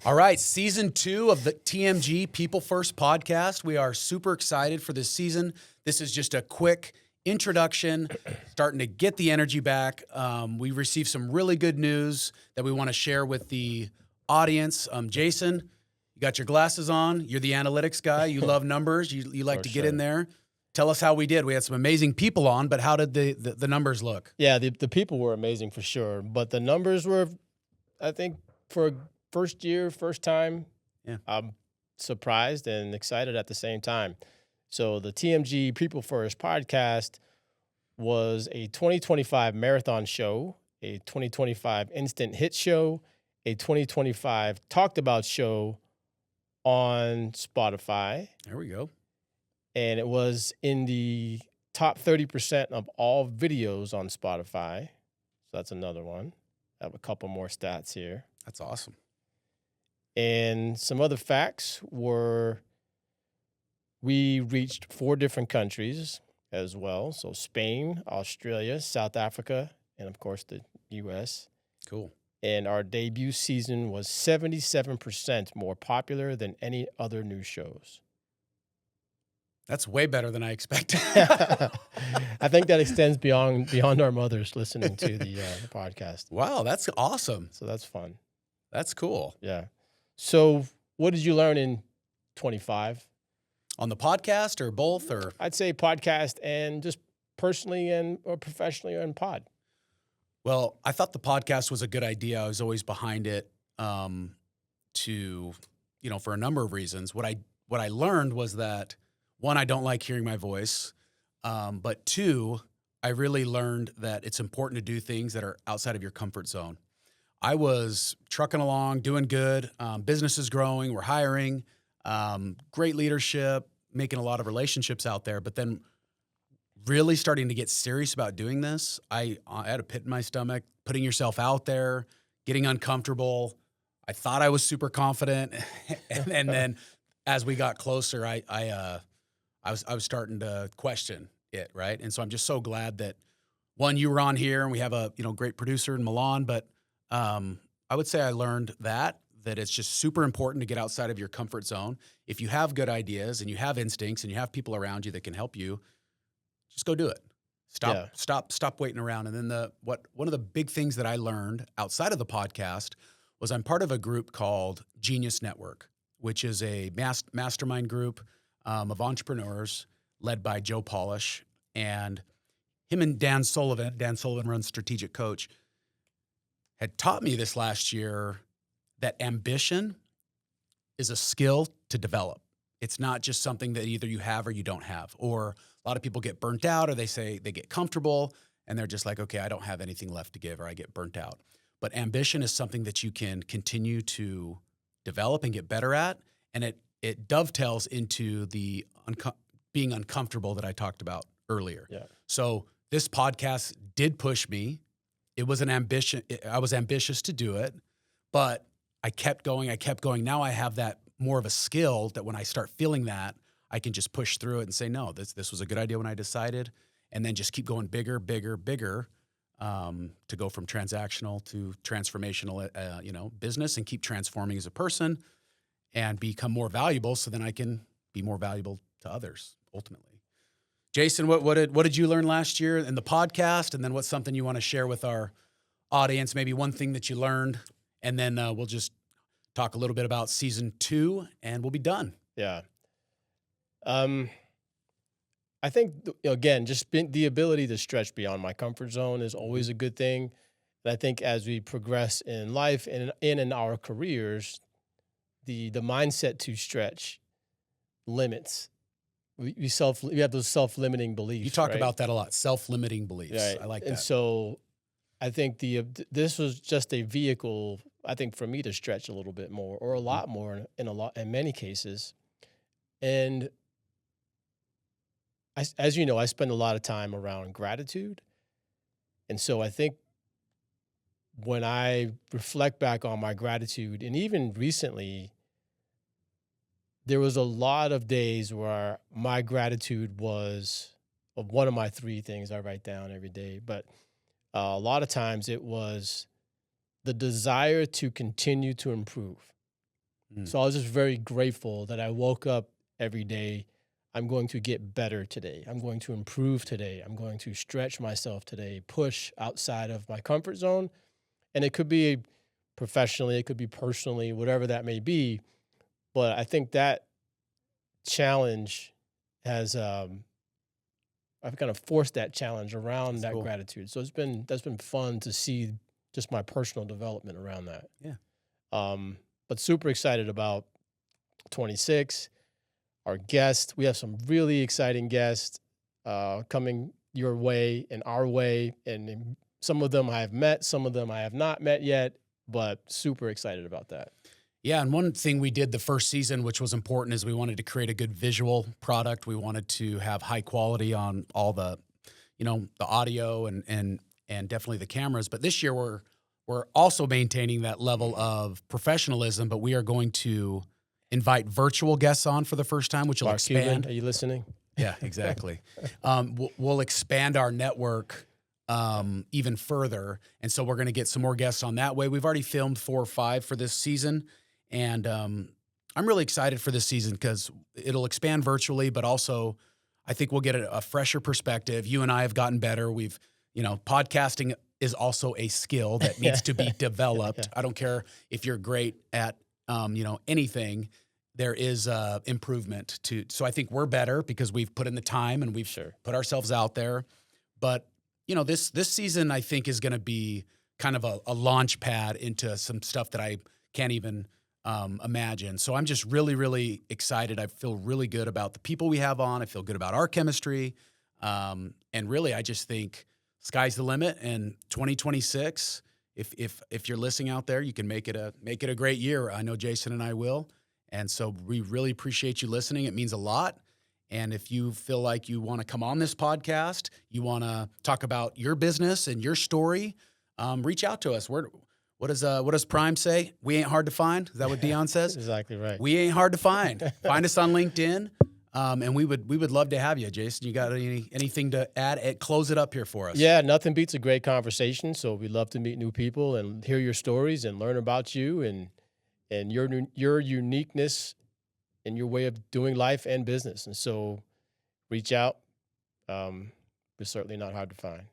All right, season 2 of the TMG People First podcast. We are super excited for this season. This is just a quick introduction, starting to get the energy back. We received some really good news that we want to share with the audience. Jason, you got your glasses on. You're the analytics guy. You love numbers. You like to get in there. Tell us how we did. We had some amazing people on, but how did the numbers look? Yeah, the people were amazing for sure, but the numbers were, I think, for first time, Yeah. I'm surprised and excited at the same time. So the TMG People First podcast was a 2025 marathon show, a 2025 instant hit show, a 2025 talked about show on Spotify. There we go. And it was in the top 30% of all videos on Spotify. So that's another one. I have a couple more stats here. That's awesome. And some other facts were we reached 4 different countries as well. So Spain, Australia, South Africa, and of course the U.S. Cool. And our debut season was 77% more popular than any other news shows. That's way better than I expected. I think that extends beyond our mothers listening to the podcast. Wow, that's awesome. So that's fun. That's cool. Yeah. So what did you learn in 25? On the podcast or both? Or I'd say podcast and just personally or professionally in pod. Well, I thought the podcast was a good idea. I was always behind it for a number of reasons. What I learned was that, one, I don't like hearing my voice. But 2, I really learned that it's important to do things that are outside of your comfort zone. I was trucking along, doing good. Business is growing. We're hiring. Great leadership, making a lot of relationships out there. But then really starting to get serious about doing this, I had a pit in my stomach, putting yourself out there, getting uncomfortable. I thought I was super confident. and then as we got closer, I was starting to question it, right? And so I'm just so glad that, one, you were on here, and we have a great producer in Milan. But I would say I learned that it's just super important to get outside of your comfort zone. If you have good ideas and you have instincts and you have people around you that can help you, just go do it. Stop waiting around. And then one of the big things that I learned outside of the podcast was I'm part of a group called Genius Network, which is a mastermind group of entrepreneurs led by Joe Polish, and him and Dan Sullivan runs Strategic Coach, had taught me this last year that ambition is a skill to develop. It's not just something that either you have or you don't have. Or a lot of people get burnt out, or they say they get comfortable and they're just like, okay, I don't have anything left to give, or I get burnt out. But ambition is something that you can continue to develop and get better at. And it dovetails into the being uncomfortable that I talked about earlier. Yeah. So this podcast did push me. It was an ambition. I was ambitious to do it, but I kept going. Now I have that more of a skill that when I start feeling that, I can just push through it and say, no, this was a good idea when I decided, and then just keep going bigger, to go from transactional to transformational, business, and keep transforming as a person and become more valuable, so then I can be more valuable to others ultimately. Jason, what did you learn last year in the podcast? And then what's something you want to share with our audience? Maybe one thing that you learned, and then we'll just talk a little bit about season 2, and we'll be done. Yeah. I think, again, just the ability to stretch beyond my comfort zone is always a good thing. And I think as we progress in life and in our careers, the mindset to stretch limits. We have those self-limiting beliefs. You talk right? about that a lot, self-limiting beliefs. Right. I like that. And so I think this was just a vehicle, I think, for me to stretch a little bit more, or a lot more in many cases. And as you know, I spend a lot of time around gratitude. And so I think when I reflect back on my gratitude, and even recently, there was a lot of days where my gratitude was one of my 3 things I write down every day. But a lot of times it was the desire to continue to improve. Mm. So I was just very grateful that I woke up every day. I'm going to get better today. I'm going to improve today. I'm going to stretch myself today, push outside of my comfort zone. And it could be professionally, it could be personally, whatever that may be. But I think that challenge has I've kind of forced that challenge around That's that cool. gratitude. So that's been fun to see just my personal development around that. Yeah. But super excited about 26. Our guest, we have some really exciting guests coming your way and our way, and some of them I have met, some of them I have not met yet, but super excited about that. Yeah, and one thing we did the first season, which was important, is we wanted to create a good visual product. We wanted to have high quality on all the, the audio and definitely the cameras. But this year we're also maintaining that level of professionalism, but we are going to invite virtual guests on for the first time, which will Mark Cuban, expand. are you listening? Yeah, exactly. We'll expand our network even further, and so we're going to get some more guests on that way. We've already filmed 4 or 5 for this season, and I'm really excited for this season because it'll expand virtually, but also I think we'll get a fresher perspective. You and I have gotten better. Podcasting is also a skill that needs to be developed. Yeah. I don't care if you're great at anything. There is improvement to. So I think we're better because we've put in the time and we've Sure. put ourselves out there. But this season I think is going to be kind of a launch pad into some stuff that I can't even imagine. So I'm just really, really excited. I feel really good about the people we have on. I feel good about our chemistry, and really, I just think sky's the limit. And 2026, if you're listening out there, you can make it a great year. I know Jason and I will. And so we really appreciate you listening. It means a lot. And if you feel like you want to come on this podcast, you want to talk about your business and your story, reach out to us. What does Prime say? We ain't hard to find. Is that what Dion says? Exactly right. We ain't hard to find. Find us on LinkedIn, and we would love to have you, Jason. You got anything to add? Close it up here for us. Yeah, nothing beats a great conversation. So we love to meet new people and hear your stories and learn about you and your uniqueness and your way of doing life and business. And so reach out. We're certainly not hard to find.